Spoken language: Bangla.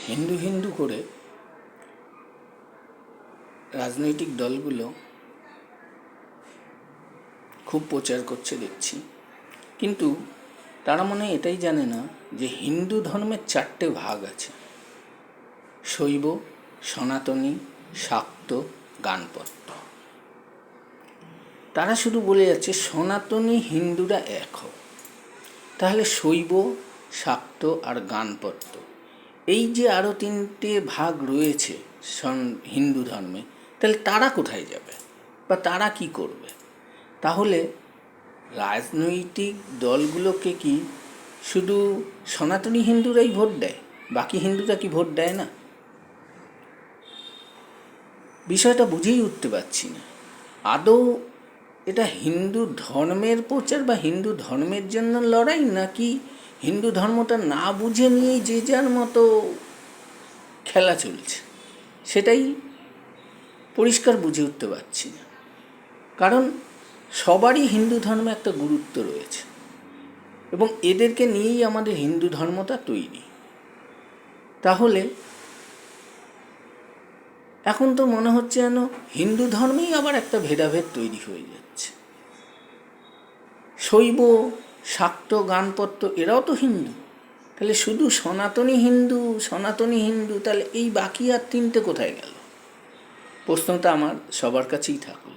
হিন্দু হিন্দু করে রাজনৈতিক দলগুলো খুব প্রচার করছে দেখছি, কিন্তু তারা মনে হয় এটাই জানে না যে হিন্দু ধর্মের 4টে ভাগ আছে: শৈব, সনাতনী, শাক্ত, গাণপত্য। তারা শুধু বলে যাচ্ছে সনাতনী হিন্দুরা এক হোক। তাহলে শৈব, শাক্ত আর গাণপত্য, এই যে আরও 3টে ভাগ রয়েছে হিন্দু ধর্মে, তাহলে তারা কোথায় যাবে বা তারা কি করবে? তাহলে রাজনৈতিক দলগুলোকে কি শুধু সনাতনী হিন্দুরাই ভোট দেয়? বাকি হিন্দুরা কি ভোট দেয় না? বিষয়টা বুঝেই উঠতে পারছি না। আদৌ এটা হিন্দু ধর্মের প্রচার বা হিন্দু ধর্মের জন্য লড়াই, নাকি হিন্দু ধর্মটা না বুঝে নিয়েই যে যার মতো খেলা চলছে? সেটাই পরিষ্কার বুঝে উঠতে পারছি না। কারণ সবারই হিন্দু ধর্মে একটা গুরুত্ব রয়েছে এবং এদেরকে নিয়েই আমাদের হিন্দু ধর্মটা তৈরি। তাহলে এখন তো মনে হচ্ছে যেন হিন্দু ধর্মেই আবার একটা ভেদাভেদ তৈরি হয়ে যাচ্ছে। শৈব, শাক্ত, গাণপত্য এরাও তো হিন্দু, তাহলে শুধু সনাতনী হিন্দু, তাহলে এই বাকি আর 3টে কোথায় গেল? প্রশ্নটা আমার সবার কাছেই থাকলো।